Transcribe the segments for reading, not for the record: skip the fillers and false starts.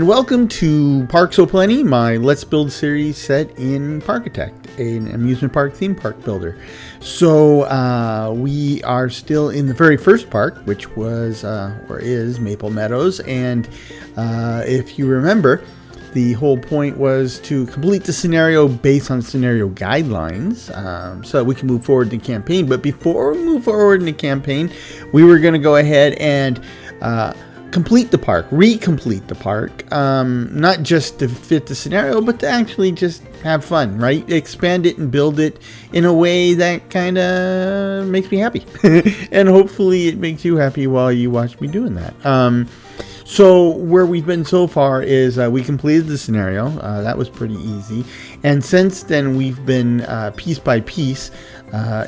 and welcome to Parks O'Plenty, my Let's Build series set in Parkitect, an amusement park theme park builder. So we are still in the very first park, which was or is Maple Meadows, and if you remember, the whole point was to complete the scenario based on scenario guidelines, so that we can move forward in the campaign. But before we move forward in the campaign, we were going to go ahead and complete the park, recomplete the park, not just to fit the scenario, but to actually just have fun, right? Expand it and build it in a way that kind of makes me happy. And hopefully it makes you happy while you watch me doing that. So where we've been so far is we completed the scenario. That was pretty easy. And since then, we've been piece by piece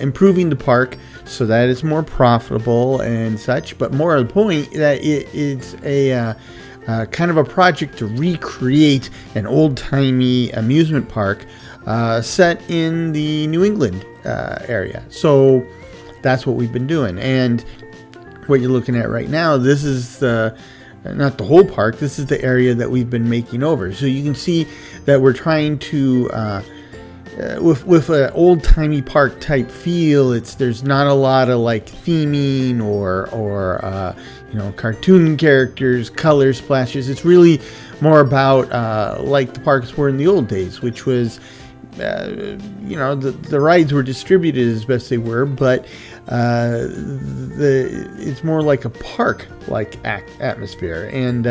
improving the park so that it's more profitable and such. But more to the point, that it is a kind of a project to recreate an old-timey amusement park set in the New England area. So that's what we've been doing. And what you're looking at right now, this is the... not the whole park, this is the area that we've been making over. So you can see that we're trying to, with an old-timey park type feel, there's not a lot of like theming or cartoon characters, color splashes. It's really more about like the parks were in the old days, which was, the rides were distributed as best they were, but it's more like a park-like atmosphere, and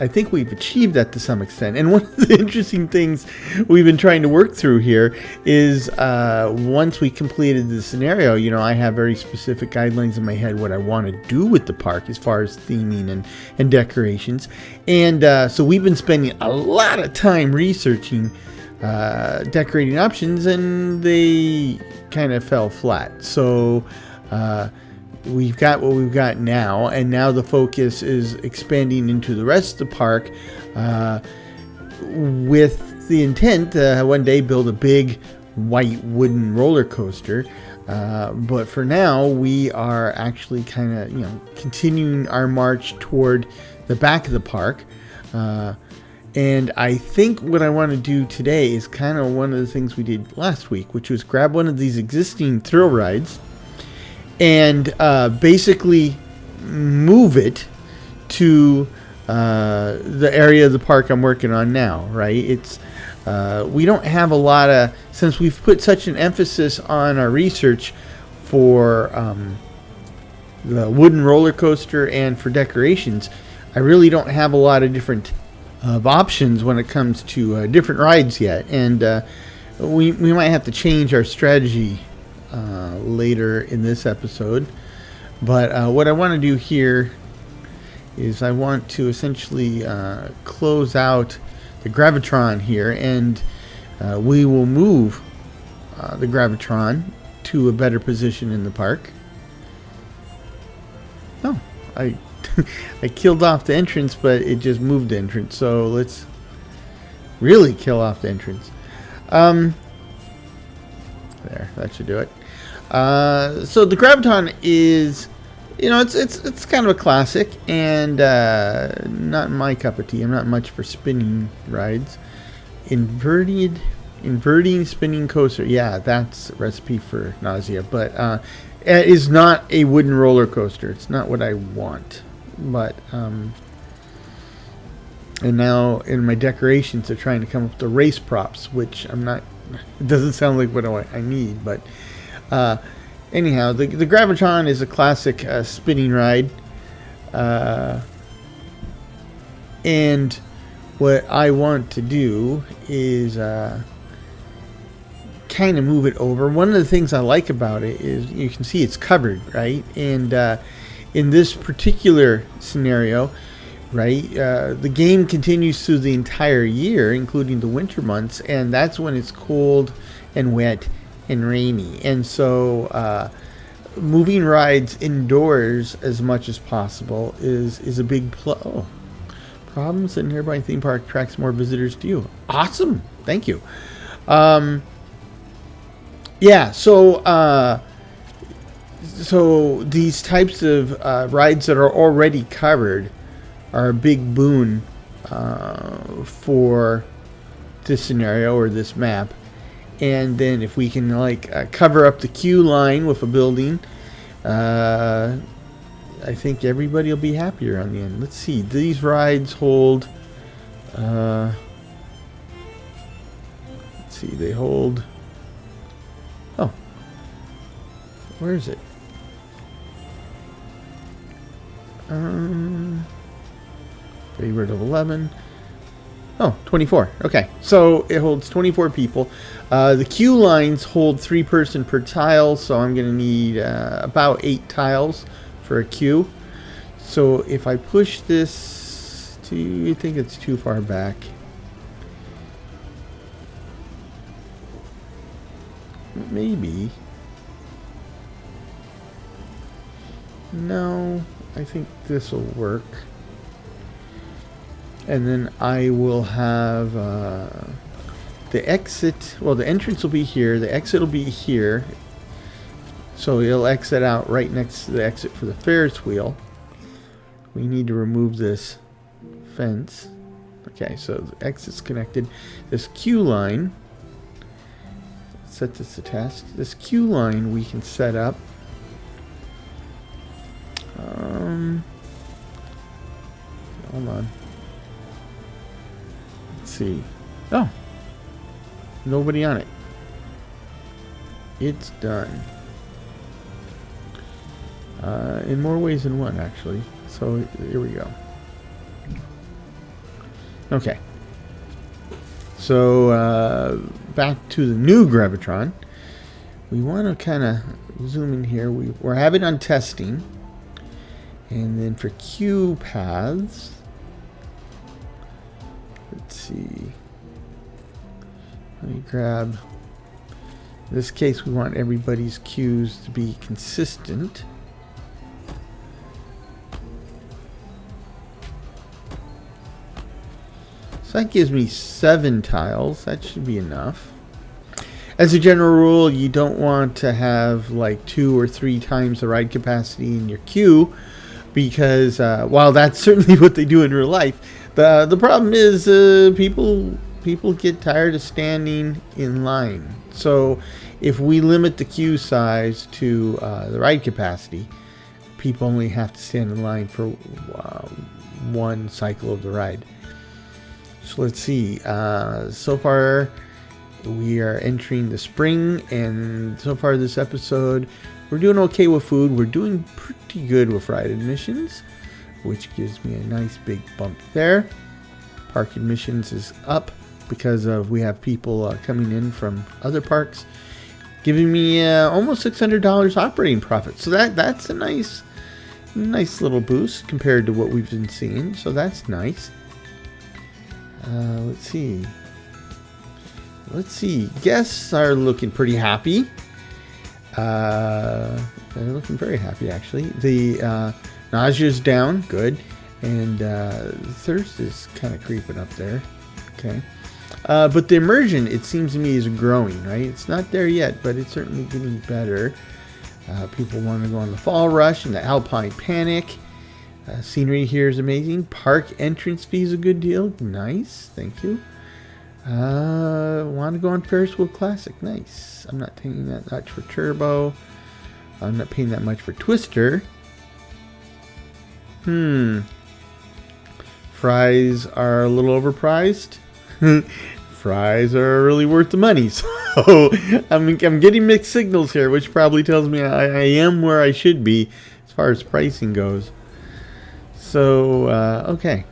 I think we've achieved that to some extent. And one of the interesting things we've been trying to work through here is once we completed the scenario, I have very specific guidelines in my head what I want to do with the park as far as theming and decorations, and so we've been spending a lot of time researching decorating options, and they kind of fell flat. So we've got what we've got now, and now the focus is expanding into the rest of the park with the intent to one day build a big white wooden roller coaster. But for now, we are actually kind of continuing our march toward the back of the park. And I think what I want to do today is kind of one of the things we did last week, which was grab one of these existing thrill rides and basically move it to the area of the park I'm working on now, right? We don't have a lot of, since we've put such an emphasis on our research for the wooden roller coaster and for decorations, I really don't have a lot of different options when it comes to different rides yet, and we might have to change our strategy later in this episode. But what I want to do here is I want to essentially close out the Gravitron here, and we will move the Gravitron to a better position in the park. Oh, I killed off the entrance, but it just moved the entrance. So let's really kill off the entrance. There, that should do it. So the Gravitron is, it's kind of a classic, and not my cup of tea. I'm not much for spinning rides. Inverting spinning coaster. Yeah, that's a recipe for nausea. But it is not a wooden roller coaster. It's not what I want. But and now in my decorations, they're trying to come up with the race props, which I'm not. It doesn't sound like what I need. But anyhow, the Gravitron is a classic spinning ride, and what I want to do is kind of move it over. One of the things I like about it is you can see it's covered, right? And in this particular scenario, right, the game continues through the entire year, including the winter months, and that's when it's cold and wet and rainy. And so moving rides indoors as much as possible is a big plus. Oh, problems at nearby theme park attracts more visitors to you. Awesome, thank you. Yeah, so these types of rides that are already covered are a big boon for this scenario or this map. And then if we can like cover up the queue line with a building, I think everybody will be happier on the end. Let's see. These rides hold. Let's see. They hold. Oh, where is it? Favorite of 11. Oh, 24. Okay, so it holds 24 people. The queue lines hold 3 person per tile, so I'm going to need about 8 tiles for a queue. So if I push this to, you think it's too far back? Maybe. No, I think this will work. And then I will have the exit. Well, the entrance will be here. The exit will be here. So it'll exit out right next to the exit for the Ferris wheel. We need to remove this fence. Okay, so the exit's connected. This queue line. Set this to test. This queue line we can set up. Hold on. See. Oh, nobody on it. It's done. In more ways than one, actually. So here we go. Okay. So back to the new Gravitron. We want to kind of zoom in here. We're having on testing, and then for queue paths. Let's see. Let me grab. In this case, we want everybody's queues to be consistent. So that gives me 7 tiles. That should be enough. As a general rule, you don't want to have like 2 or 3 times the ride capacity in your queue, because while that's certainly what they do in real life, the problem is people get tired of standing in line. So if we limit the queue size to the ride capacity, people only have to stand in line for one cycle of the ride. So let's see. So far, we are entering the spring, and so far this episode, we're doing okay with food. We're doing pretty good with ride admissions, which gives me a nice big bump there. Park admissions is up because of we have people coming in from other parks, giving me almost $600 operating profit. So that's a nice little boost compared to what we've been seeing. So that's nice. Let's see. Guests are looking pretty happy. They're looking very happy, actually. The nausea's down, good, and thirst is kind of creeping up there. Okay, but the immersion, it seems to me, is growing. Right, it's not there yet, but it's certainly getting better. People want to go on the Fall Rush and the Alpine Panic. Scenery here is amazing. Park entrance fee is a good deal. Nice, thank you. Want to go on Ferris Wheel Classic. Nice. I'm not paying that much for Turbo. I'm not paying that much for Twister. Fries are a little overpriced. Fries are really worth the money. So I'm getting mixed signals here, which probably tells me I am where I should be as far as pricing goes. So, okay.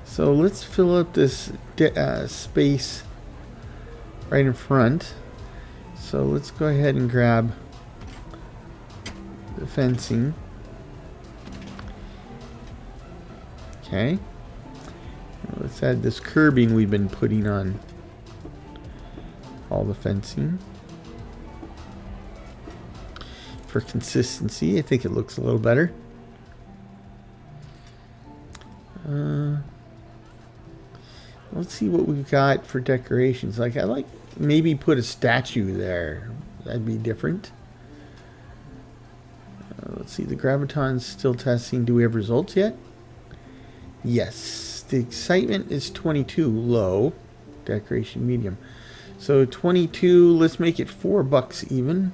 So let's fill up this space right in front. So let's go ahead and grab the fencing. Okay. Let's add this curbing we've been putting on all the fencing. For consistency, I think it looks a little better. Let's see what we've got for decorations. I like maybe put a statue there. That'd be different. Let's see, the Gravitron's still testing. Do we have results yet? Yes, the excitement is 22, low. Decoration, medium. So 22, let's make it $4 even.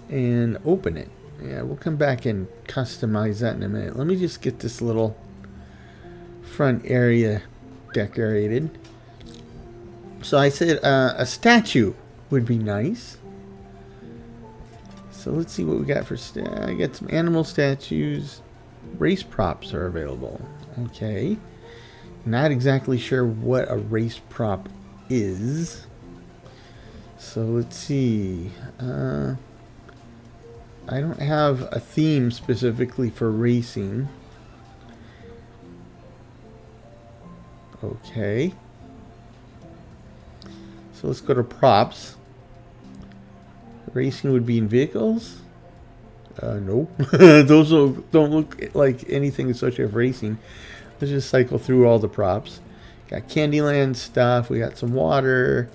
And open it. Yeah, we'll come back and customize that in a minute. Let me just get this little front area decorated. So I said a statue would be nice. So let's see what we got for I got some animal statues. Race props are available. Okay. Not exactly sure what a race prop is. So let's see. I don't have a theme specifically for racing. Okay. So let's go to props. Racing would be in vehicles. No. Those don't look like anything associated with racing. Let's just cycle through all the props. Got Candyland stuff. We got some water.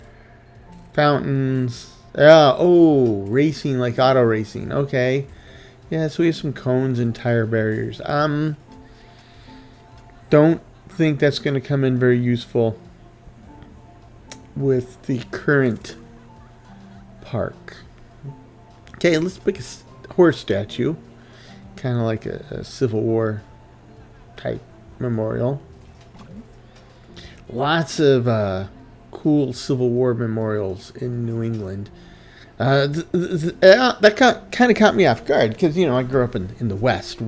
Fountains. Oh, racing, like auto racing. Okay. Yeah, so we have some cones and tire barriers. Don't think that's going to come in very useful with the current park. Okay, let's pick a horse statue. Kind of like a Civil War type memorial. Lots of cool Civil War memorials in New England. That kind of caught me off guard because, you know, I grew up in the West.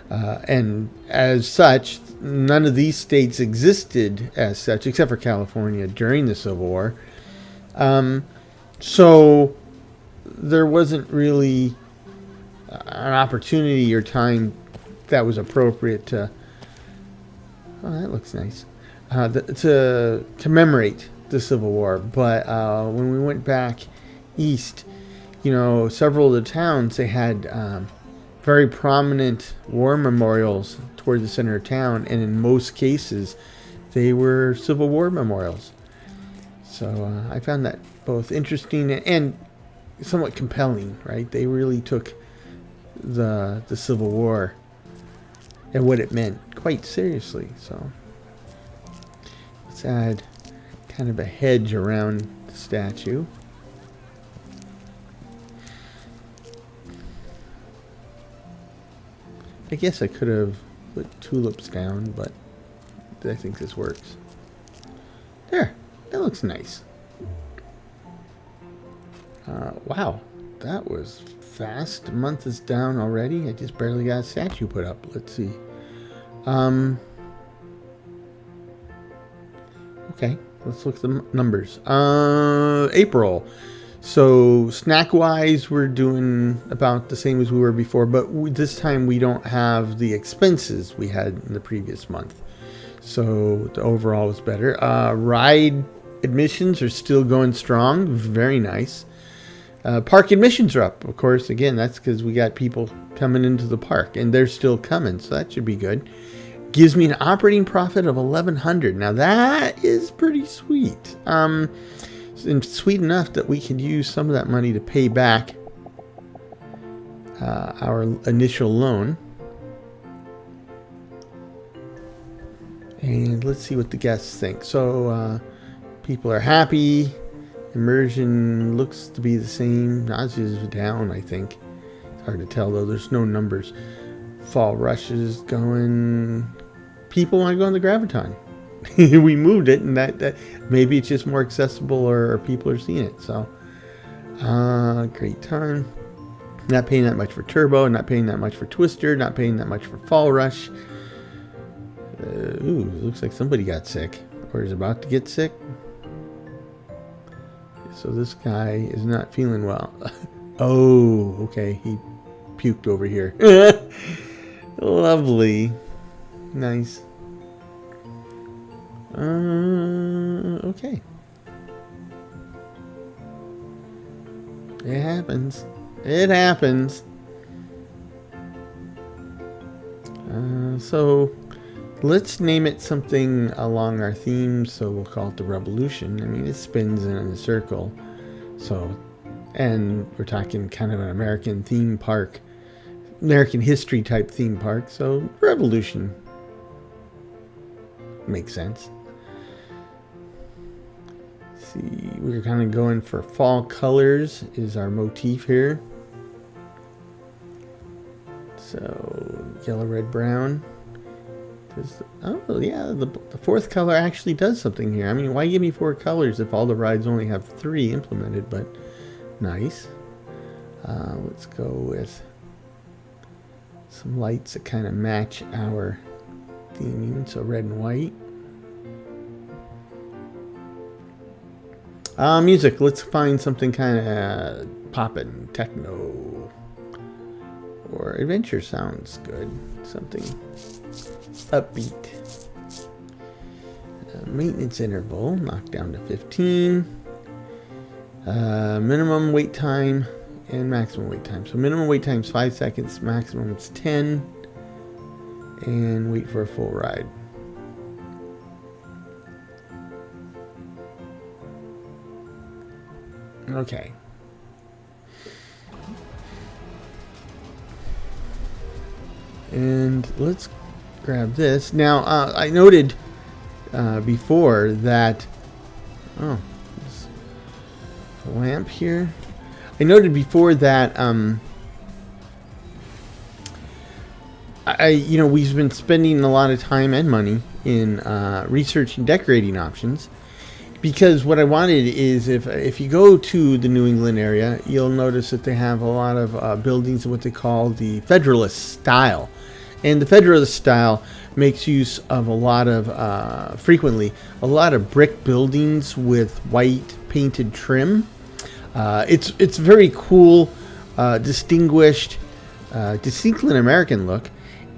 And as such, none of these states existed as such, except for California during the Civil War. So there wasn't really an opportunity or time that was appropriate to. Oh, that looks nice. To commemorate the Civil War. But when we went back east, you know, several of the towns, they had very prominent war memorials toward the center of town, and in most cases, they were Civil War memorials. So I found that both interesting and somewhat compelling, right? They really took the Civil War and what it meant quite seriously. So let's add kind of a hedge around the statue. I guess I could have put tulips down, but I think this works. There, that looks nice. Wow, that was fast. A month is down already. I just barely got a statue put up. Let's see. Okay, let's look at the numbers. April. So snack-wise, we're doing about the same as we were before, but this time we don't have the expenses we had in the previous month. So the overall was better. Ride admissions are still going strong. Very nice. Park admissions are up, of course. Again, that's because we got people coming into the park, and they're still coming, so that should be good. Gives me an operating profit of $1,100. Now that is pretty sweet. And sweet enough that we can use some of that money to pay back our initial loan. And let's see what the guests think. So people are happy. Immersion looks to be the same. Nausea is down, I think. It's hard to tell, though. There's no numbers. Fall Rush is going. People want to go on the Gravitron. We moved it, and that maybe it's just more accessible, or people are seeing it. So, great time. Not paying that much for Turbo. Not paying that much for Twister. Not paying that much for Fall Rush. Ooh, looks like somebody got sick, or is about to get sick. So this guy is not feeling well. Oh, okay. He puked over here. Lovely. Nice. Okay. It happens. It happens. So let's name it something along our theme. So we'll call it the Revolution. I mean, it spins in a circle. So, and we're talking kind of an American theme park. American history type theme park, so Revolution makes sense. See, we're kind of going for fall colors is our motif here. So yellow, red, brown. Oh yeah, the fourth color actually does something here. I mean, why give me 4 colors if all the rides only have 3 implemented? But nice. Let's go with some lights that kind of match our theming. So red and white. Music. Let's find something kind of poppin', techno, or adventure sounds good. Something upbeat. Maintenance interval knocked down to 15. Minimum wait time and maximum wait time. So minimum wait time is 5 seconds, maximum is 10, and wait for a full ride. Okay. And let's grab this. Now, I noted before that... Oh, there's a lamp here. I noted before that we've been spending a lot of time and money in researching decorating options. Because what I wanted is, if you go to the New England area, you'll notice that they have a lot of buildings in what they call the Federalist style. And the Federalist style makes use of frequently, a lot of brick buildings with white painted trim. It's very cool, distinguished, distinctly American look.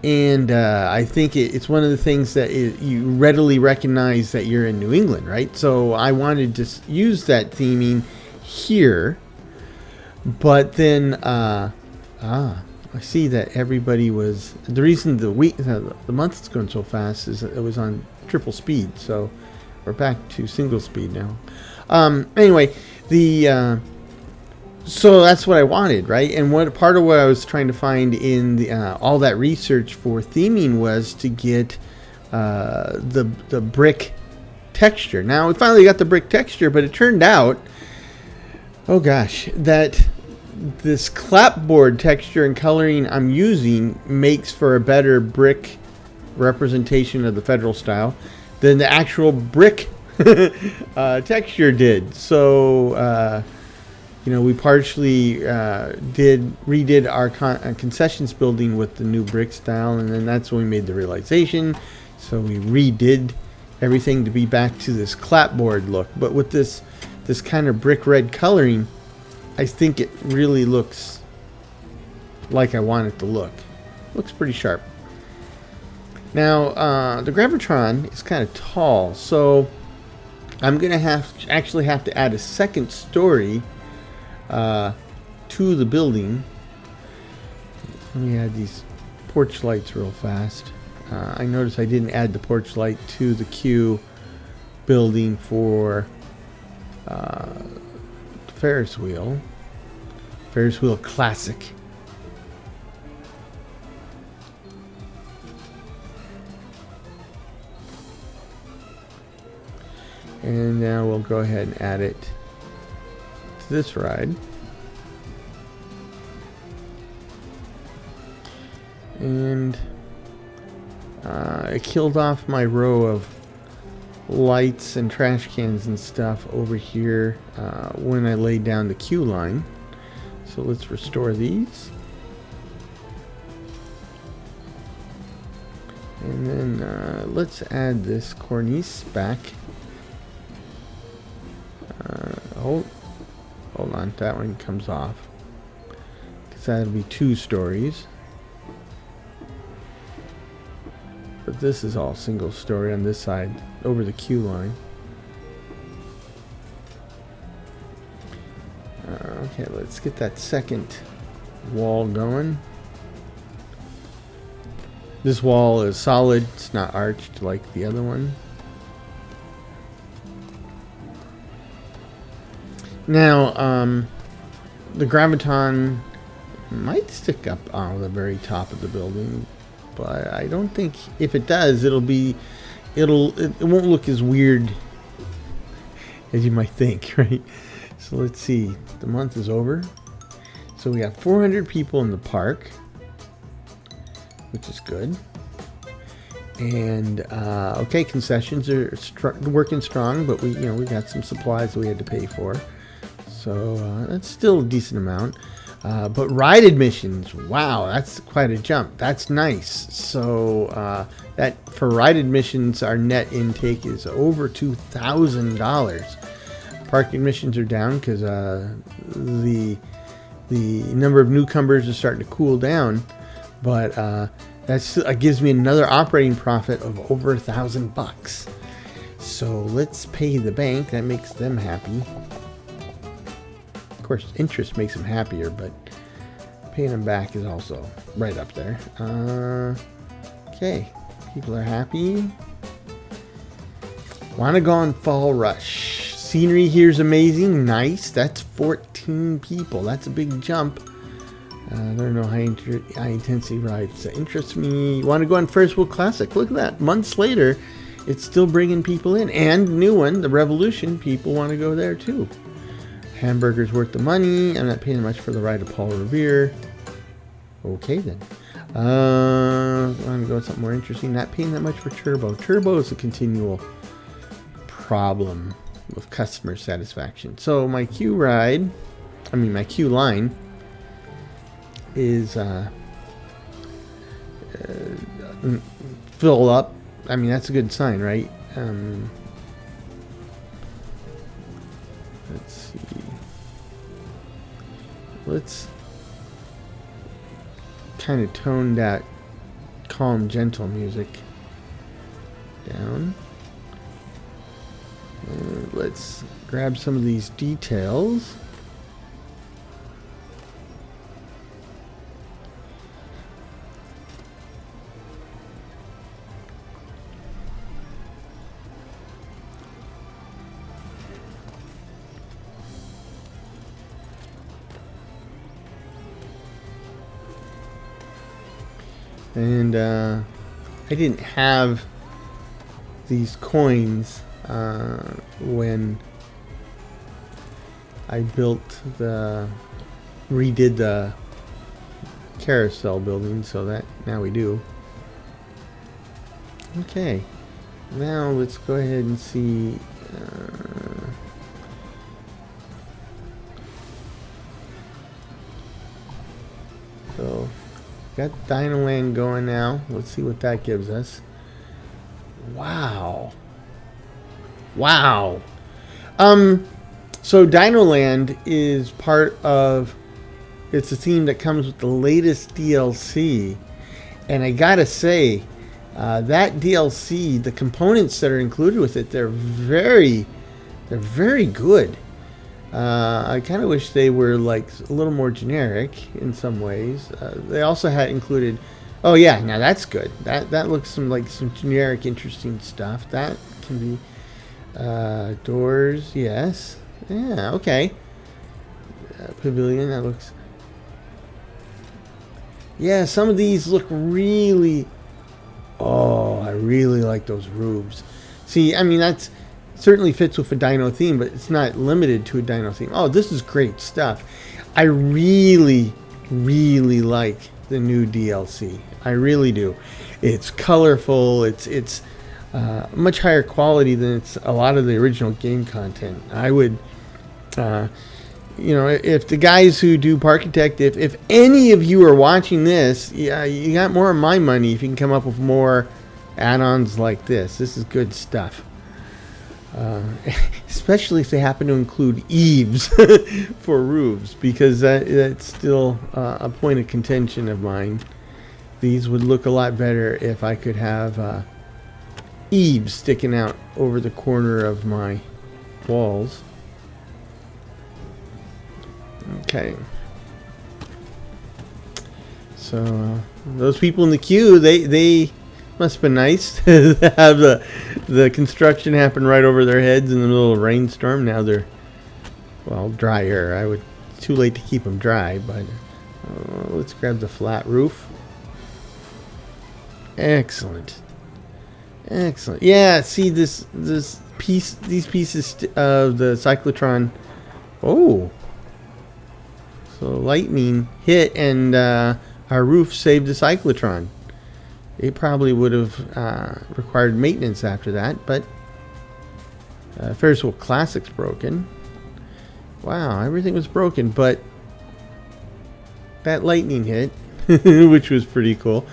And I think it's one of the things that you readily recognize that you're in New England, right? So I wanted to use that theming here. But then, I see that everybody was... The reason the month is going so fast is that it was on triple speed. So we're back to single speed now. Anyway, so that's what I wanted, right? And part of what I was trying to find in all that research for theming was to get the brick texture. Now we finally got the brick texture, but it turned out, oh gosh, that this clapboard texture and coloring I'm using makes for a better brick representation of the Federal style than the actual brick texture did. So we partially redid our concessions building with the new brick style, and then that's when we made the realization. So we redid everything to be back to this clapboard look. But with this kind of brick red coloring, I think it really looks like I want it to look. Looks pretty sharp. Now, the Gravitron is kind of tall, so I'm going to actually have to add a second story to the building. Let me add these porch lights real fast. I noticed I didn't add the porch light to the queue building for Ferris wheel Classic. And now we'll go ahead and add it to this ride. And I killed off my row of lights and trash cans and stuff over here when I laid down the queue line. So let's restore these. And then let's add this cornice back. Hold on, that one comes off, because that'll be 2 stories. But this is all single story on this side over the queue line. Okay, let's get that second wall going. This wall is solid, it's not arched like the other one. Now, the Gravitron might stick up on the very top of the building, but I don't think if it does, it won't look as weird as you might think, right? So let's see. The month is over. So we have 400 people in the park, which is good. And okay, concessions are working strong, but we got some supplies that we had to pay for, so that's still a decent amount. But ride admissions, wow, that's quite a jump. That's nice. So that for ride admissions, our net intake is over $2,000. Park admissions are down because the number of newcomers is starting to cool down, but that gives me another operating profit of over $1,000. So let's pay the bank. That makes them happy. Of course, interest makes them happier, but paying them back is also right up there. Okay, people are happy. Want to go on Fall Rush. Scenery here is amazing. Nice. That's 14 people. That's a big jump. There are no high intensity rides that interest me. Want to go on First World Classic? Look at that. Months later, it's still bringing people in. And new one, the Revolution. People want to go there too. Hamburger's worth the money. I'm not paying much for the ride of Paul Revere. Okay then. I'm going to go with something more interesting. Not paying that much for Turbo. Turbo is a continual problem with customer satisfaction. So my queue line is fill up. I mean, that's a good sign, right? Let's see. Let's kind of tone that calm, gentle music down. Let's grab some of these details. And I didn't have these coins when I redid the carousel building, so that now we do. Okay, now let's go ahead and see. So got Dinoland going now. Let's see what that gives us. Wow. Wow. So Dinoland is part of, it's a theme that comes with the latest DLC. And I gotta say, that DLC, the components that are included with it, they're very good. I kind of wish they were like a little more generic in some ways. They also had included, oh yeah, now that's good. That looks like some generic interesting stuff. That can be doors, yes. Yeah, okay. Pavilion, that looks, yeah, some of these look really, oh, I really like those roofs. See, I mean, that's certainly fits with a dino theme, but it's not limited to a dino theme. Oh, this is great stuff. I really like the new DLC. I really do. It's colorful. It's much higher quality than a lot of the original game content. I would, if the guys who do Parkitect, if any of you are watching this, yeah, you got more of my money if you can come up with more add-ons like this. This is good stuff. Especially if they happen to include eaves for roofs, because that's still a point of contention of mine. These would look a lot better if I could have eaves sticking out over the corner of my walls. Okay. So those people in the queue, they must have been nice to have the construction happen right over their heads in the middle of a rainstorm. Now they're, well, drier. Too late to keep them dry, but Let's grab the flat roof. Excellent. Excellent. Yeah, see these pieces of the cyclotron. Oh. So lightning hit and our roof saved the cyclotron. It probably would have required maintenance after that, but Ferris Wheel Classic's broken. Wow, everything was broken, but that lightning hit, which was pretty cool,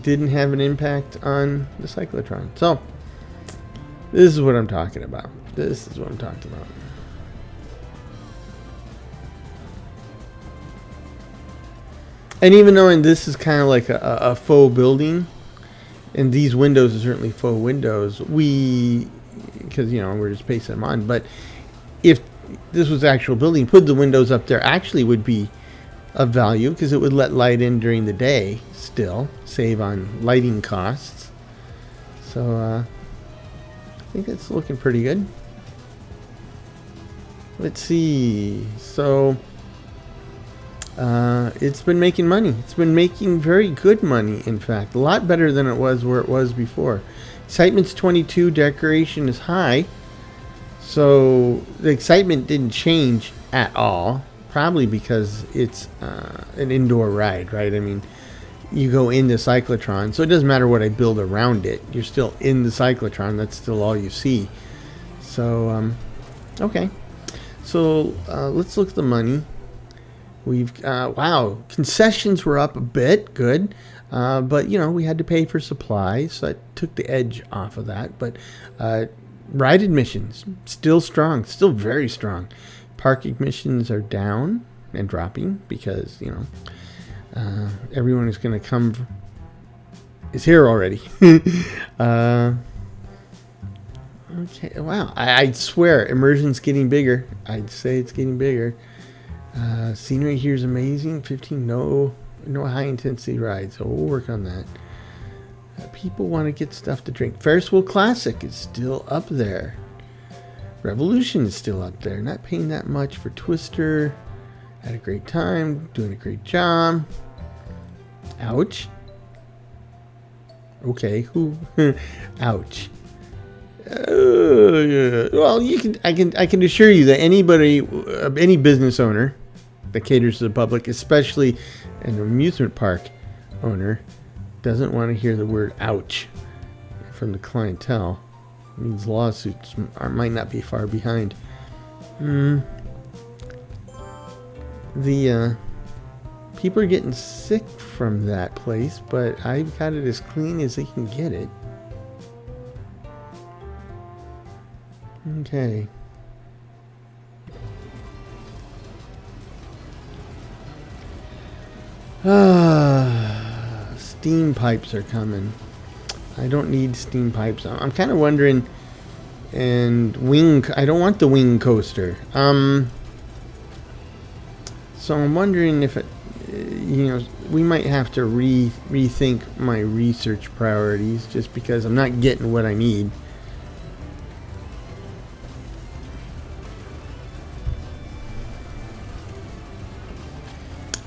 didn't have an impact on the cyclotron. So, this is what I'm talking about. This is what I'm talking about. And even though this is kind of like a faux building, and these windows are certainly faux windows, because we're just pasting them on. But if this was the actual building, put the windows up there actually would be of value because it would let light in during the day. Still save on lighting costs. So I think it's looking pretty good. Let's see. So it's been making money. It's been making very good money, in fact. A lot better than it was where it was before. Excitement's 22, decoration is high. So the excitement didn't change at all. Probably because it's an indoor ride, right? I mean, you go in the cyclotron, so it doesn't matter what I build around it. You're still in the cyclotron. That's still all you see. So, okay. So let's look at the money. We've wow, concessions were up a bit, good, but we had to pay for supplies, so that took the edge off of that. But ride admissions still strong, still very strong. Park admissions are down and dropping because everyone is going to come is here already. Okay, wow, I swear immersion's getting bigger. I'd say it's getting bigger. Scenery here is amazing. 15 no high intensity rides, so we'll work on that. People want to get stuff to drink. Ferris Wheel Classic is still up there. Revolution is still up there. Not paying that much for Twister. Had a great time. Doing a great job. Ouch. Okay, who? Ouch. Well, I can assure you that any business owner that caters to the public, especially an amusement park owner, doesn't want to hear the word ouch from the clientele. It means lawsuits might not be far behind. The people are getting sick from that place, but I've got it as clean as they can get it. Okay. Steam pipes are coming. I don't need steam pipes. I'm kind of wondering, and I don't want the wing coaster. So I'm wondering if it, we might have to rethink my research priorities just because I'm not getting what I need.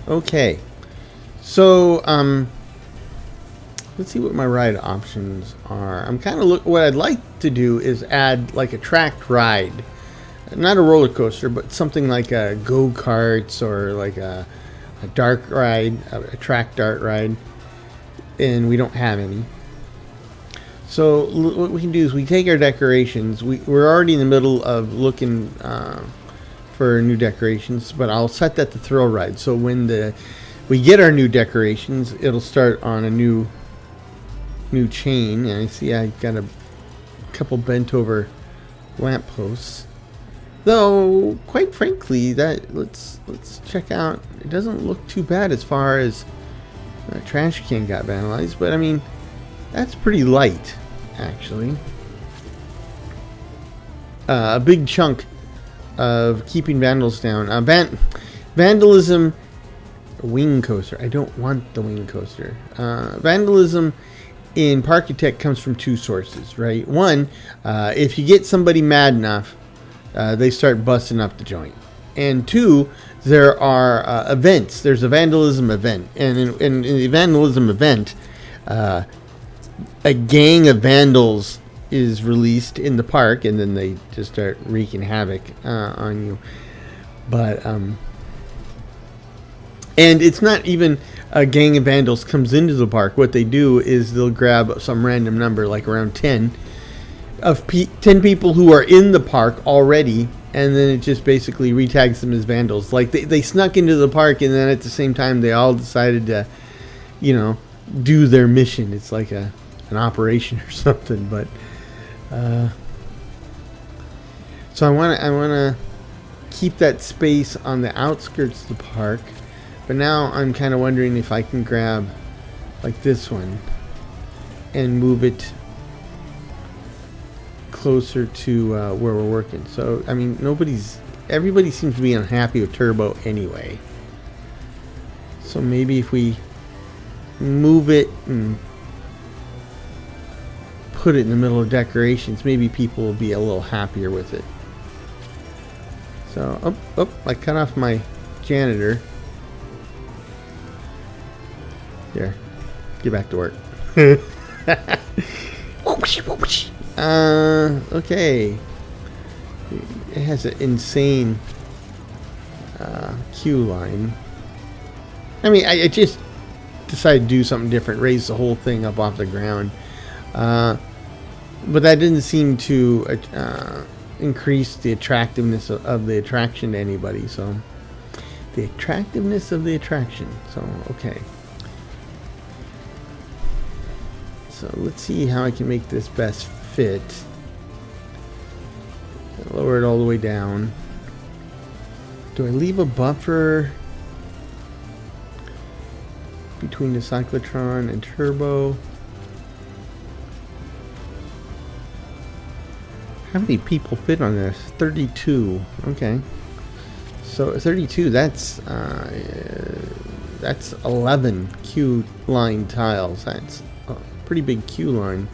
Okay, so let's see what my ride options are. I'm kind of what I'd like to do is add like a tracked ride, not a roller coaster, but something like a go-karts or like a dart ride, a track dart ride, and we don't have any. So what we can do is we take our decorations. We're already in the middle of looking for new decorations, but I'll set that to thrill ride. So when we get our new decorations, it'll start on a new chain. And I see I got a couple bent over lampposts. Though, quite frankly, let's check out. It doesn't look too bad as far as trash can got vandalized, but I mean that's pretty light, actually. A big chunk of keeping vandals down. Vandalism, wing coaster. I don't want the wing coaster. Vandalism in Parkitect comes from two sources, right? One, if you get somebody mad enough, they start busting up the joint. And two, there are events. There's a vandalism event, and in the vandalism event, a gang of vandals is released in the park, and then they just start wreaking havoc on you. But and it's not even a gang of vandals comes into the park. What they do is they'll grab some random number, like around 10 people who are in the park already, and then it just basically retags them as vandals. Like they snuck into the park, and then at the same time they all decided to, do their mission. It's like an operation or something. But so I want to keep that space on the outskirts of the park. But now I'm kind of wondering if I can grab like this one and move it closer to where we're working. So I mean, everybody seems to be unhappy with Turbo anyway. So maybe if we move it and put it in the middle of decorations, maybe people will be a little happier with it. So I cut off my janitor. Here, get back to work. Okay. It has an insane queue line. I mean, I just decided to do something different, raise the whole thing up off the ground. But that didn't seem to increase the attractiveness of the attraction to anybody. So, the attractiveness of the attraction. So, okay. So let's see how I can make this best fit. Lower it all the way down. Do I leave a buffer between the cyclotron and turbo? How many people fit on this? 32. Okay. So 32, that's 11 queue line tiles. That's pretty big queue line.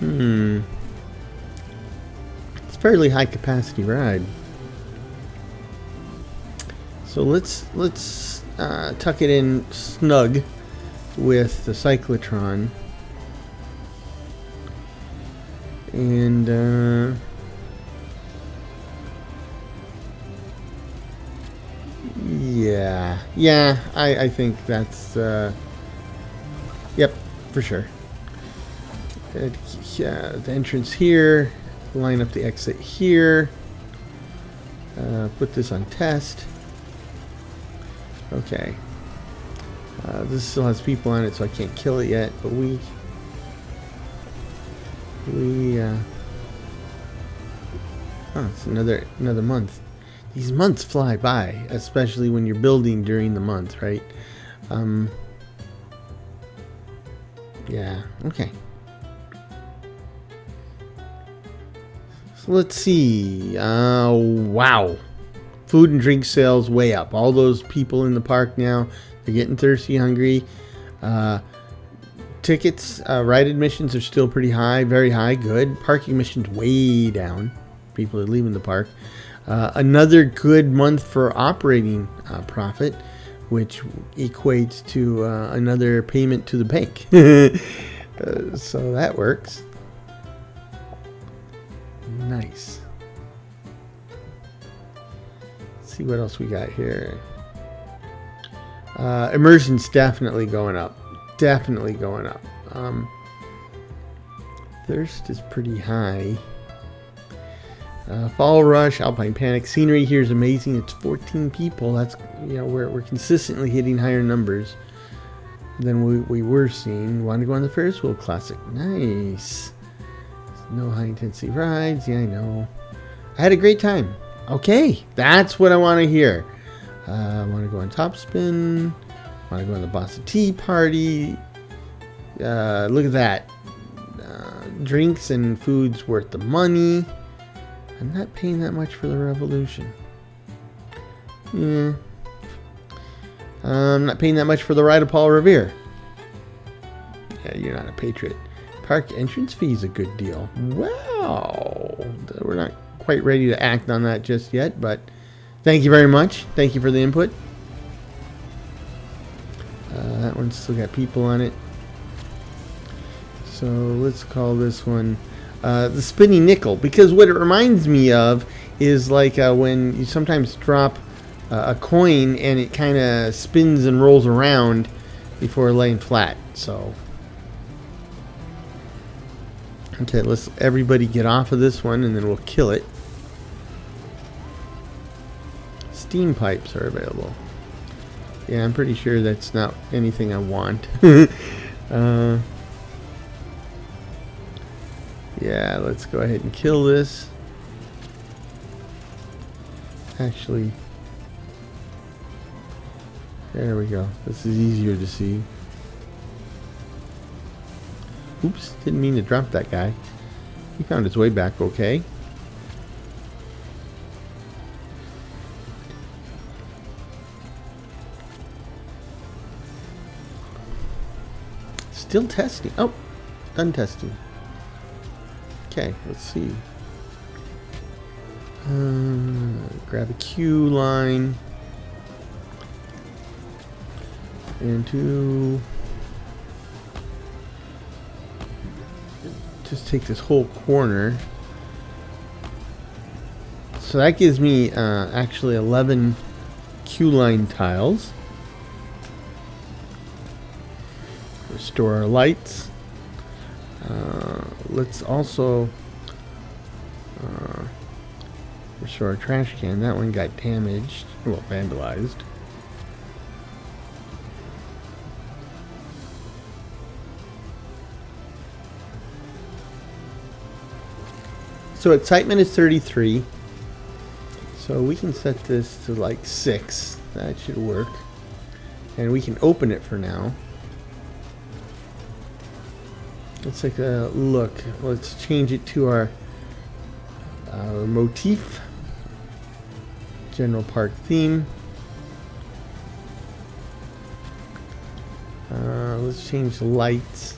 It's a fairly high capacity ride. So let's tuck it in snug with the cyclotron, and yeah, I think that's yep, for sure. The entrance here, line up the exit here, put this on test. Okay, this still has people on it, so I can't kill it yet, but it's another month. These months fly by, especially when you're building during the month, right? Yeah, okay. So let's see. Wow. Food and drink sales way up. All those people in the park now, they're getting thirsty, hungry. Tickets, ride admissions are still pretty high, very high, good. Parking admissions way down. People are leaving the park. Another good month for operating profit, which equates to another payment to the bank. So that works. Nice. Let's see what else we got here. Immersion's definitely going up. Definitely going up. Thirst is pretty high. Fall Rush, Alpine Panic. Scenery here is amazing. It's 14 people. That's, we're consistently hitting higher numbers than we were seeing. Want to go on the Ferris Wheel Classic? Nice. No high intensity rides. Yeah, I know. I had a great time. Okay, that's what I want to hear. I want to go on Top Spin. I want to go on the Boston Tea Party. Look at that. Drinks and food's worth the money. I'm not paying that much for the Revolution. Yeah. I'm not paying that much for the ride of Paul Revere. Yeah, you're not a patriot. Park entrance fee is a good deal. Wow. We're not quite ready to act on that just yet, but Thank you very much. Thank you for the input. That one's still got people on it. So let's call this one the spinny nickel, because what it reminds me of is like when you sometimes drop a coin and it kind of spins and rolls around before laying flat. So okay, let's everybody get off of this one and then we'll kill it. Steam pipes are available. Yeah, I'm pretty sure that's not anything I want. Yeah, let's go ahead and kill this. Actually, there we go. This is easier to see. Oops, didn't mean to drop that guy. He found his way back okay. Still testing. Oh, done testing. Okay, let's see. Grab a Q line. And just take this whole corner. So that gives me actually 11 Q line tiles. Restore our lights. Let's also restore our trash can. That one got damaged, well, vandalized. So excitement is 33. So we can set this to like 6. That should work. And we can open it for now. Let's take a look. Let's change it to our motif. General park theme. Let's change the lights.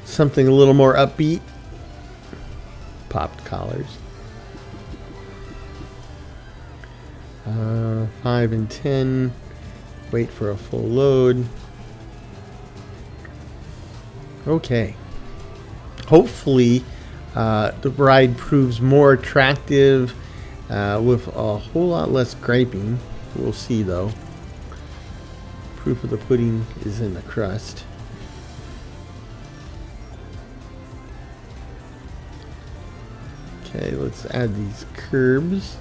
Something a little more upbeat. Popped collars. 5 and 10. Wait for a full load. Okay. Hopefully the ride proves more attractive with a whole lot less griping. We'll see though. Proof of the pudding is in the crust. Okay, let's add these curbs.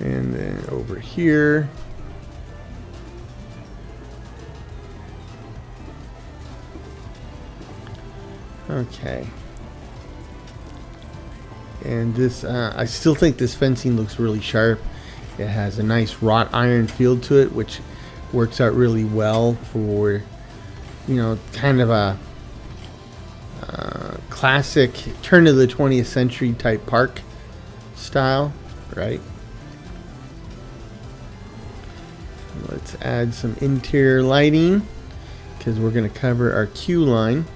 And then over here, okay. And this, I still think this fencing looks really sharp. It has a nice wrought iron feel to it, which works out really well for, you know, kind of a classic turn of the 20th century type park style, right? Let's add some interior lighting because we're going to cover our queue line.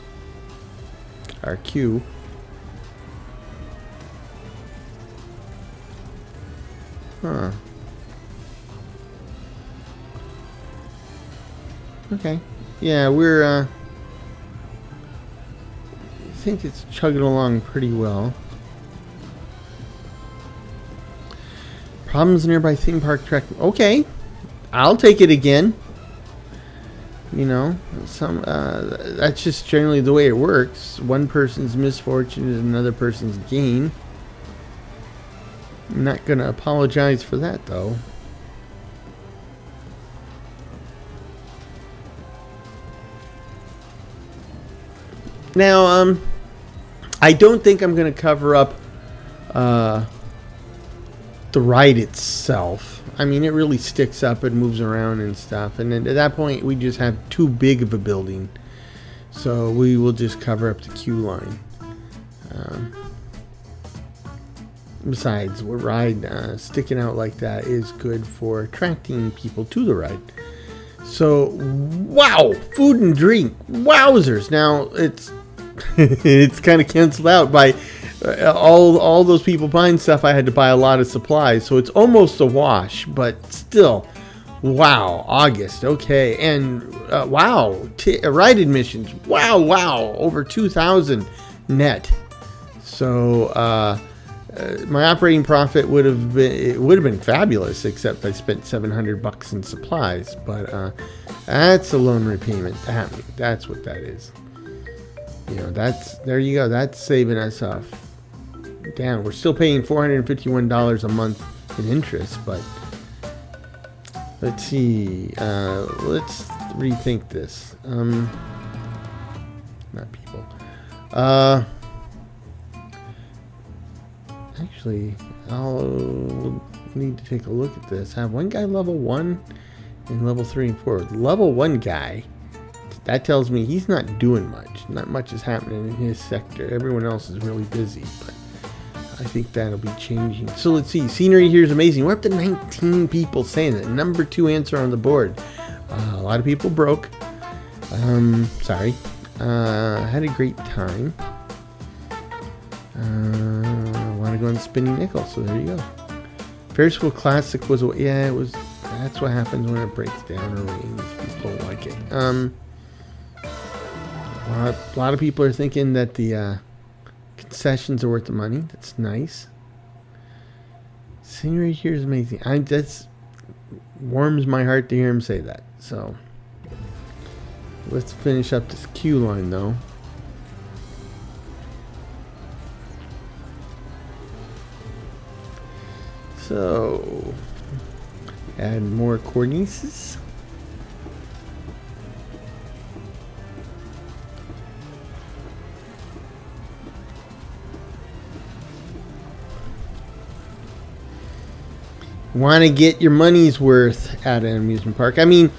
Our queue. Huh. Okay. Yeah, we're I think it's chugging along pretty well. Problems nearby theme park track. Okay. I'll take it again. You know, that's just generally the way it works. One person's misfortune is another person's gain. I'm not gonna apologize for that though. Now, I don't think I'm gonna cover up the ride itself. I mean, it really sticks up and moves around and stuff. And then at that point, we just have too big of a building. So we will just cover up the queue line. Besides, a ride sticking out like that is good for attracting people to the ride. So, wow, food and drink, wowzers! Now it's it's kind of canceled out by all those people buying stuff. I had to buy a lot of supplies, so it's almost a wash. But still, wow, August, okay, and wow, ride admissions, wow, over 2,000 net. So. My operating profit would have been fabulous, except I spent $700 in supplies. But that's a loan repayment happening. That's what that is. You know, there you go. That's saving us down. We're still paying $451 a month in interest, but let's see. Let's rethink this. Not people. Actually, I'll need to take a look at this. I have one guy level 1 and level 3 and 4. The level 1 guy, that tells me he's not doing much. Not much is happening in his sector. Everyone else is really busy, but I think that'll be changing. So let's see. Scenery here is amazing. We're up to 19 people saying that. Number 2 answer on the board. A lot of people broke. Sorry. I had a great time. I want to go on the spinning nickel, so there you go. Ferris wheel classic was, yeah, it was. That's what happens when it breaks down or rains. People don't like it. A lot of people are thinking that the concessions are worth the money. That's nice. Scenery here is amazing. That's warms my heart to hear him say that. So let's finish up this queue line though. So, add more cornices. Want to get your money's worth at an amusement park. I mean,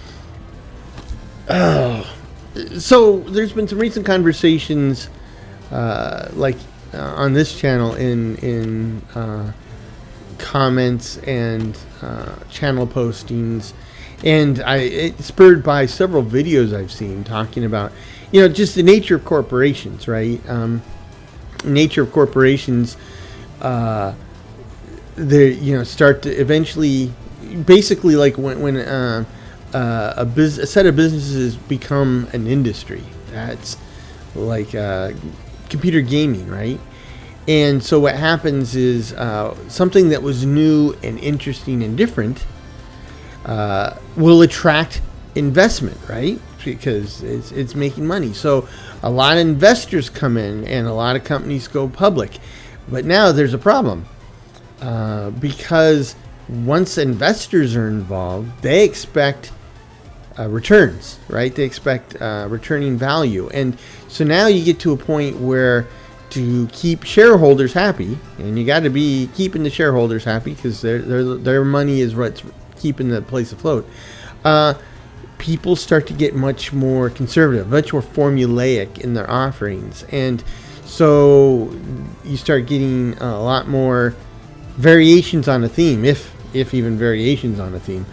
so there's been some recent conversations, on this channel in comments and channel postings, and it's spurred by several videos I've seen talking about, just the nature of corporations, right? Nature of corporations, they start to eventually, basically, like when a set of businesses become an industry. That's like computer gaming, right? And so what happens is something that was new and interesting and different will attract investment, right? Because it's making money. So a lot of investors come in and a lot of companies go public. But now there's a problem because once investors are involved, they expect returns, right? They expect returning value. And so now you get to a point where to keep shareholders happy, and you got to be keeping the shareholders happy because their money is what's keeping the place afloat. People start to get much more conservative, much more formulaic in their offerings, and so you start getting a lot more variations on a theme, if even variations on a theme.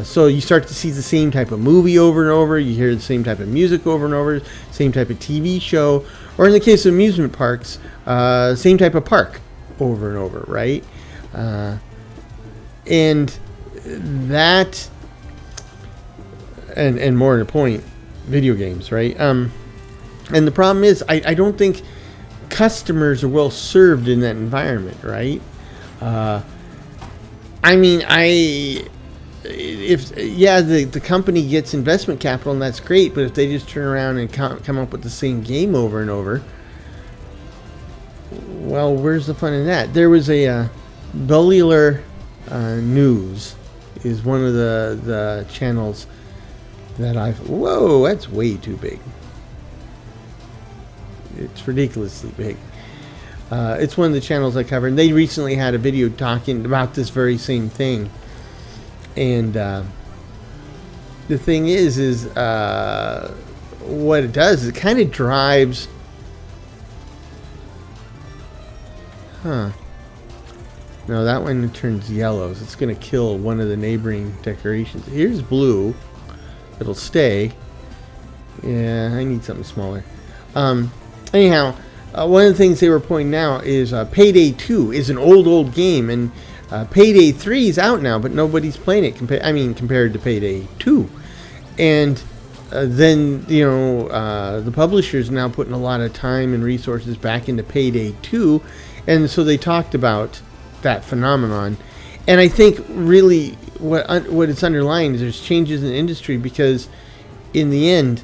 So you start to see the same type of movie over and over. You hear the same type of music over and over, same type of TV show, or in the case of amusement parks, same type of park over and over, right? And that, and more to the point, video games, right? And the problem is, I don't think customers are well served in that environment, right? The company gets investment capital, and that's great, but if they just turn around and come up with the same game over and over, well, where's the fun in that? There was a Bellular News is one of the channels that whoa, that's way too big. It's ridiculously big. It's one of the channels I cover, and they recently had a video talking about this very same thing. And the thing is what it does is it kind of drives. No, that one turns yellow, so it's going to kill one of the neighboring decorations. Here's blue. It'll stay. Yeah, I need something smaller. Anyhow, one of the things they were pointing out is Payday 2 is an old game, and Payday 3 is out now, but nobody's playing it. Compared to Payday 2, and then the publisher's now putting a lot of time and resources back into Payday 2, and so they talked about that phenomenon. And I think really what it's underlying is there's changes in the industry, because in the end,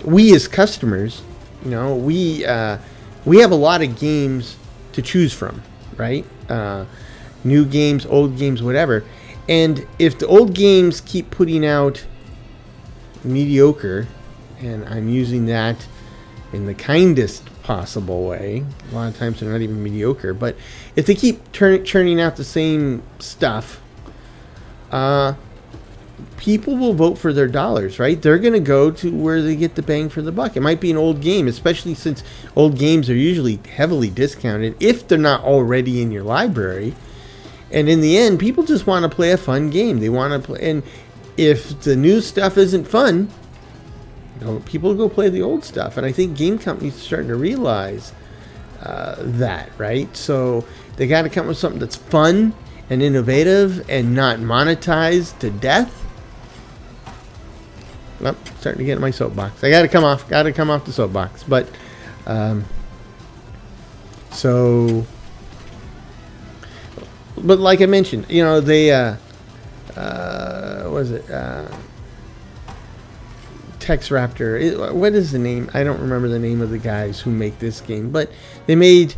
we as customers, we have a lot of games to choose from, right? New games, old games, whatever. And if the old games keep putting out mediocre, and I'm using that in the kindest possible way, a lot of times they're not even mediocre, but if they keep churning out the same stuff, people will vote for their dollars, right? They're going to go to where they get the bang for the buck. It might be an old game, especially since old games are usually heavily discounted if they're not already in your library. And in the end, people just want to play a fun game. They want to play, and if the new stuff isn't fun, people go play the old stuff. And I think game companies are starting to realize that, right? So they got to come up with something that's fun and innovative and not monetized to death. Oh, starting to get in my soapbox. I got to come off the soapbox. But but like I mentioned, they what is it? Texraptor. What is the name? I don't remember the name of the guys who make this game, but they made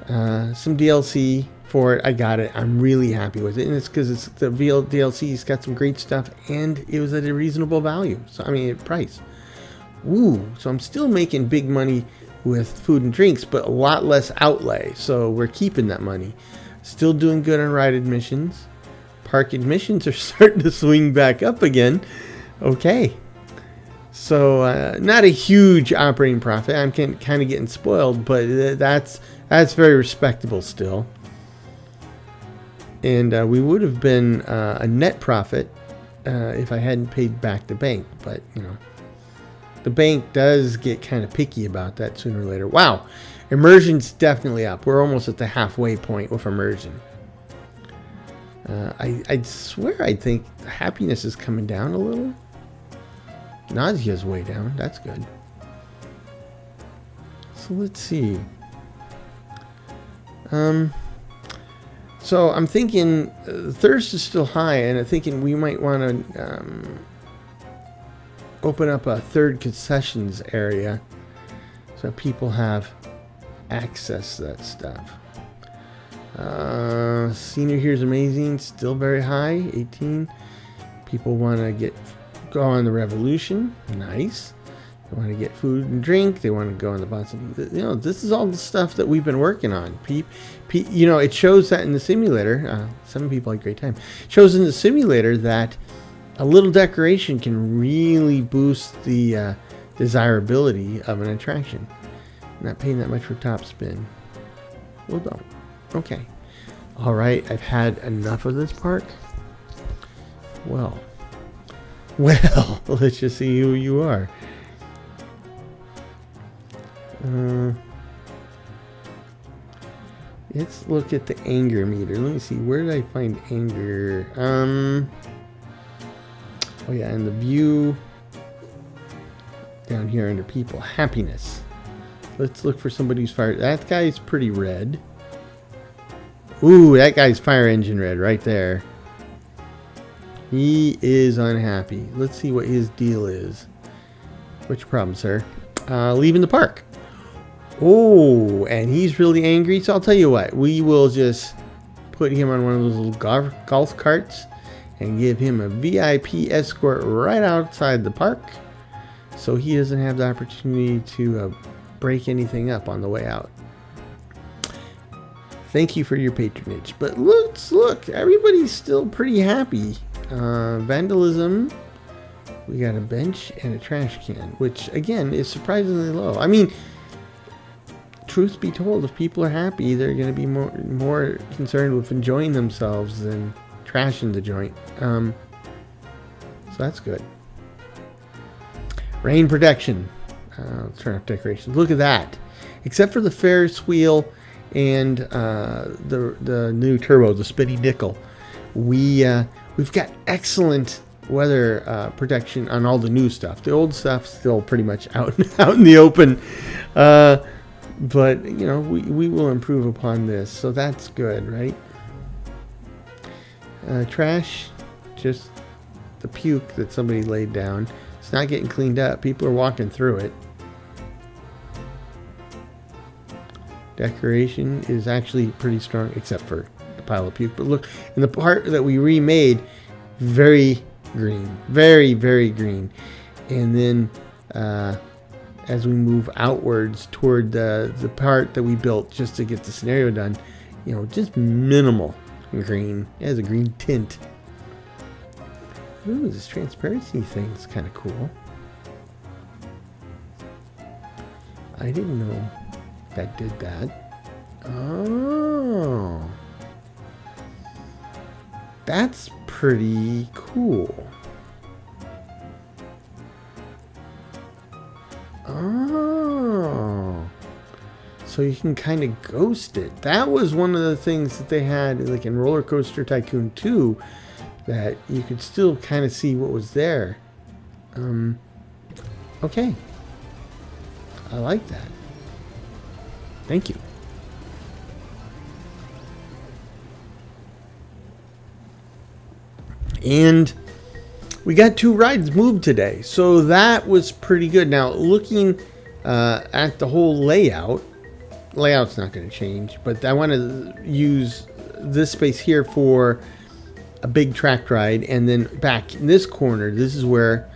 some DLC for it. I got it. I'm really happy with it, and it's because it's the DLC's got some great stuff, and it was at a reasonable value. So price. Ooh, so I'm still making big money with food and drinks, but a lot less outlay. So we're keeping that money. Still doing good on ride admissions. Park admissions are starting to swing back up again. Okay. So not a huge operating profit. I'm kind of getting spoiled, but that's very respectable still. And we would have been a net profit if I hadn't paid back the bank. But the bank does get kind of picky about that sooner or later. Wow, immersion's definitely up. We're almost at the halfway point with immersion. I'd swear I think happiness is coming down a little. Nausea's way down. That's good. So let's see. So I'm thinking thirst is still high, and I'm thinking we might want to open up a third concessions area so people have access to that stuff. Senior here is amazing. Still very high. 18. People want to go on the revolution. Nice. They want to get food and drink. They want to go on the bus. This is all the stuff that we've been working on. It shows that in the simulator. 7 people had a great time. It shows in the simulator that a little decoration can really boost the desirability of an attraction. Not paying that much for top spin. Well done. Okay. All right. I've had enough of this park. Well, let's just see who you are. Let's look at the anger meter. Let me see. Where did I find anger? Oh yeah, and the view down here under people. Happiness. Let's look for somebody who's fired. That guy's pretty red. Ooh, that guy's fire engine red right there. He is unhappy. Let's see what his deal is. What's your problem, sir? Leaving the park. Oh, and he's really angry. So I'll tell you what. We will just put him on one of those little golf carts and give him a VIP escort right outside the park, so he doesn't have the opportunity to break anything up on the way out. Thank you for your patronage. But look, everybody's still pretty happy. Vandalism. We got a bench and a trash can, which again is surprisingly low. I mean, truth be told, if people are happy, they're going to be more concerned with enjoying themselves than trashing the joint. So that's good. Rain protection. Let's turn off decorations. Look at that. Except for the Ferris wheel and the new turbo, the spinning Nickle, we've got excellent weather protection on all the new stuff. The old stuff's still pretty much out in the open, but you know, we will improve upon this, so that's good, right? Trash, just the puke that somebody laid down. It's not getting cleaned up. People are walking through it. Decoration is actually pretty strong, except for the pile of puke. But look, in the part that we remade, very green, very, very green. And then as we move outwards toward the part that we built just to get the scenario done, you know, just minimal green. It has a green tint. Ooh, this transparency thing's kind of cool. I didn't know that did that. Oh, that's pretty cool. Oh, so you can kind of ghost it. That was one of the things that they had, like in Roller Coaster Tycoon 2, that you could still kind of see what was there. Okay, I like that. Thank you. And we got 2 rides moved today, so that was pretty good. Now, looking at the whole layout's not going to change, but I want to use this space here for a big track ride, and then back in this corner, this is where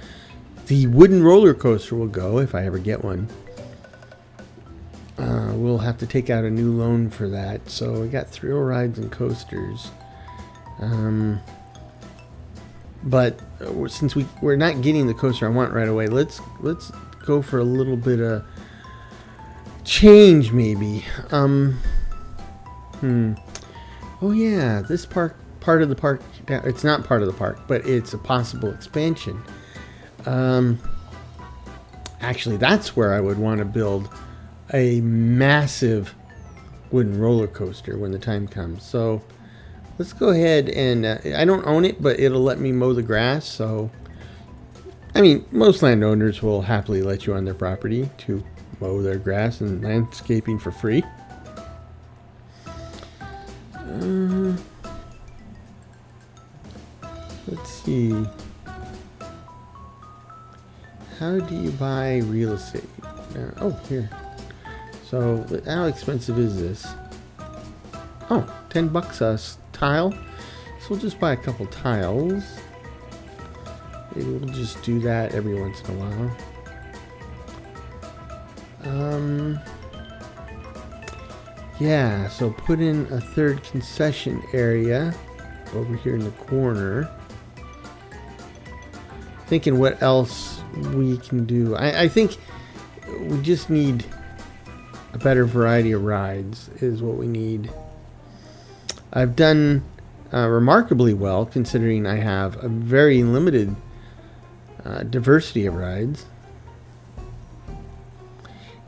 the wooden roller coaster will go, if I ever get one. We'll have to take out a new loan for that. So we got thrill rides and coasters. But since we're not getting the coaster I want right away, let's go for a little bit of change, maybe. Oh yeah, this part of the park. It's not part of the park, but it's a possible expansion. Actually, that's where I would want to build a massive wooden roller coaster when the time comes. So let's go ahead and I don't own it, but it'll let me mow the grass. So I mean, most landowners will happily let you on their property to mow their grass and landscaping for free. Let's see. How do you buy real estate? Oh, here. So, how expensive is this? Oh, $10 a tile. So we'll just buy a couple tiles. Maybe we'll just do that every once in a while. Yeah, so put in a third concession area over here in the corner. Thinking what else we can do. I think we just need a better variety of rides is what we need. I've done remarkably well considering I have a very limited diversity of rides.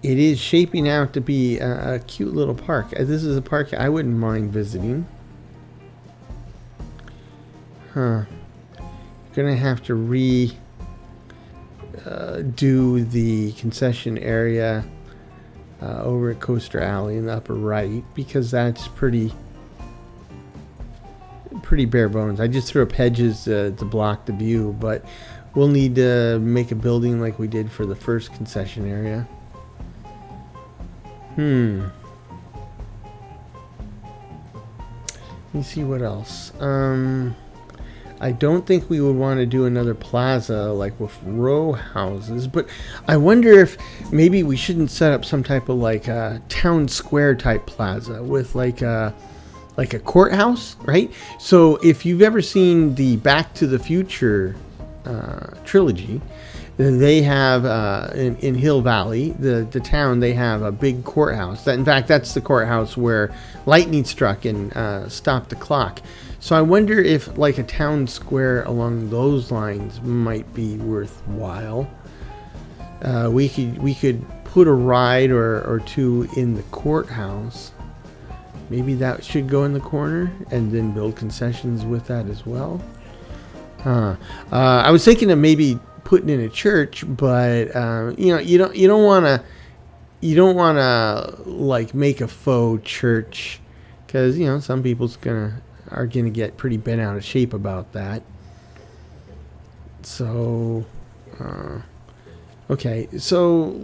It is shaping out to be a cute little park. This is a park I wouldn't mind visiting. Gonna have to do the concession area over at Coaster Alley in the upper right, because that's pretty bare bones. I just threw up hedges to block the view, but we'll need to make a building like we did for the first concession area. Let me see what else. I don't think we would want to do another plaza like with row houses, but I wonder if maybe we shouldn't set up some type of like a town square type plaza with like a courthouse, right? So if you've ever seen the Back to the Future trilogy, they have in Hill Valley, the town, they have a big courthouse. In fact, that's the courthouse where lightning struck and stopped the clock. So I wonder if like a town square along those lines might be worthwhile. We could put a ride or two in the courthouse. Maybe that should go in the corner and then build concessions with that as well. I was thinking of maybe putting in a church, but you don't want to like make a faux church, because some people's are gonna get pretty bent out of shape about that. So okay, so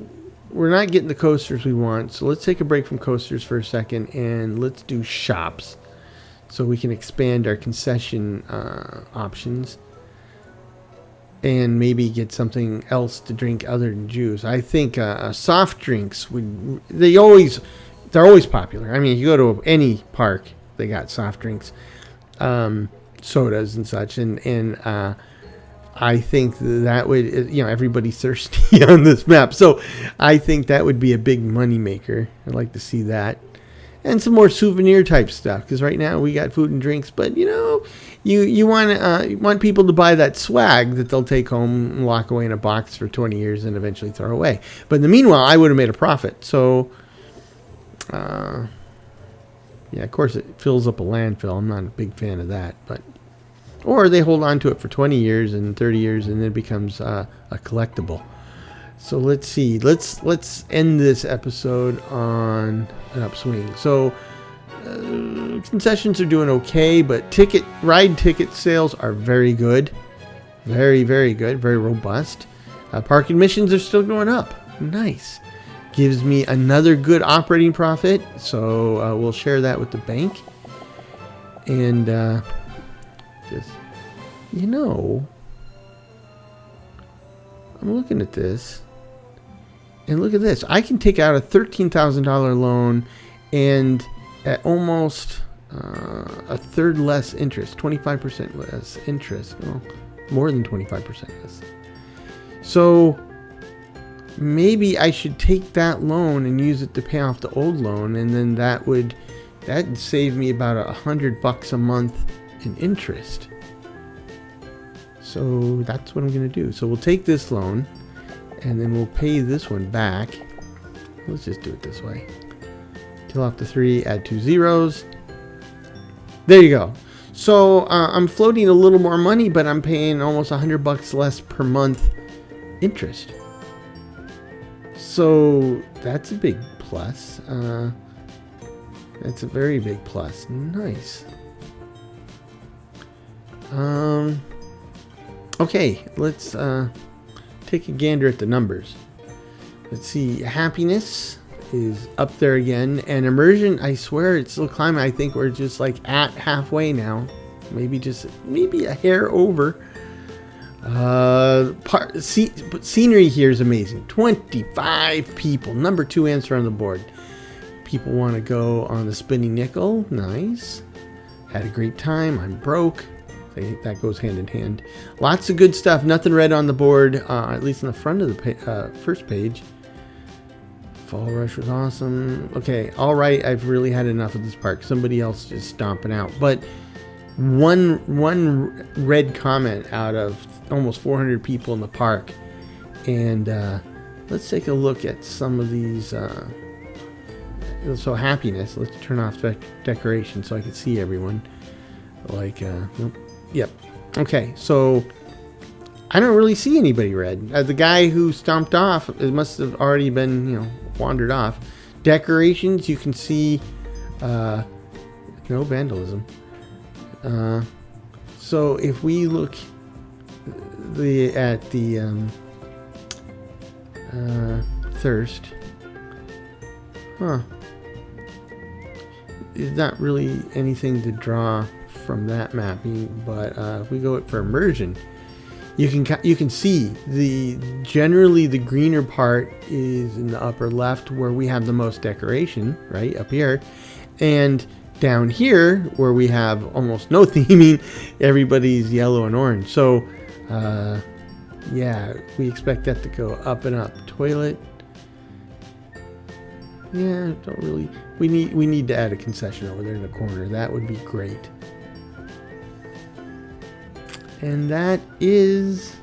we're not getting the coasters we want, so let's take a break from coasters for a second and let's do shops so we can expand our concession options and maybe get something else to drink other than juice. I think soft drinks they're always popular. I mean, you go to any park, they got soft drinks, sodas and such, and I think that would, everybody's thirsty on this map, so I think that would be a big money maker. I'd like to see that, and some more souvenir type stuff, because right now we got food and drinks, but you want people to buy that swag that they'll take home and lock away in a box for 20 years and eventually throw away. But in the meanwhile, I would have made a profit. So yeah, of course it fills up a landfill. I'm not a big fan of that, but or they hold on to it for 20 years and 30 years and then it becomes a collectible. So let's see. Let's end this episode on an upswing. So concessions are doing okay, but ride ticket sales are very good. Very, very good. Very robust. Park admissions are still going up. Nice. Gives me another good operating profit. So we'll share that with the bank. And just, I'm looking at this. And look at this. I can take out a $13,000 loan and at almost a third less interest, 25% less interest. Well, more than 25% less. So maybe I should take that loan and use it to pay off the old loan, and then that'd save me about $100 a month in interest. So that's what I'm going to do. So we'll take this loan and then we'll pay this one back. Let's just do it this way. Kill off the 3, add 2 zeros. There you go. So I'm floating a little more money, but I'm paying almost $100 less per month interest. So that's a big plus. That's a very big plus. Nice. Okay, let's take a gander at the numbers. Let's see. Happiness is up there again, and immersion, I swear it's still climbing. I think we're just like at halfway now, maybe a hair over. Scenery here is amazing. 25 people. Number 2 answer on the board. People want to go on the spinning nickel. Nice. Had a great time. I'm broke. That goes hand in hand. Lots of good stuff. Nothing red on the board, at least on the front of the first page. Fall Rush was awesome. Okay, all right. I've really had enough of this park. Somebody else is stomping out. But one red comment out of almost 400 people in the park. And let's take a look at some of these. So happiness. Let's turn off decoration so I can see everyone. Nope. Yep. Okay, so I don't really see anybody red. The guy who stomped off, it must have already been, wandered off. Decorations, you can see no vandalism. So if we look at the thirst, is not really anything to draw from that mapping, but if we go for immersion, you can see generally the greener part is in the upper left where we have the most decoration, right up here, and down here where we have almost no theming, everybody's yellow and orange. So yeah, we expect that to go up and up. Toilet, yeah, don't really. We need to add a concession over there in the corner. That would be great. And that is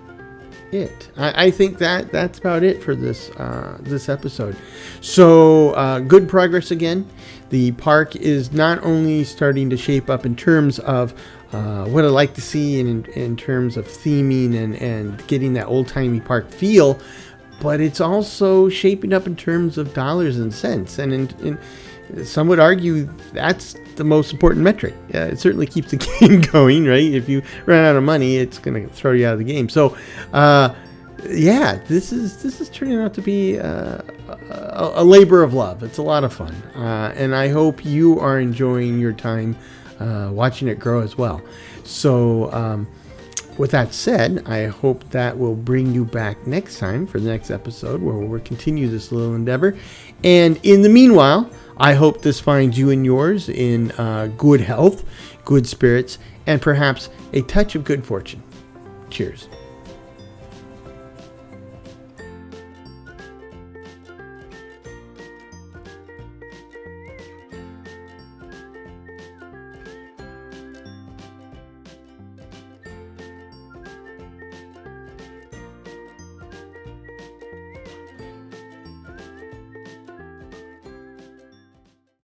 it. I think that's about it for this this episode. So good progress again. The park is not only starting to shape up in terms of what I like to see in terms of theming and getting that old-timey park feel, but it's also shaping up in terms of dollars and cents. And some would argue that's the most important metric. It certainly keeps the game going, right? If you run out of money, it's going to throw you out of the game. So, yeah, this is turning out to be a labor of love. It's a lot of fun, and I hope you are enjoying your time watching it grow as well. So, with that said, I hope that will bring you back next time for the next episode where we'll continue this little endeavor. And in the meanwhile, I hope this finds you and yours in good health, good spirits, and perhaps a touch of good fortune. Cheers.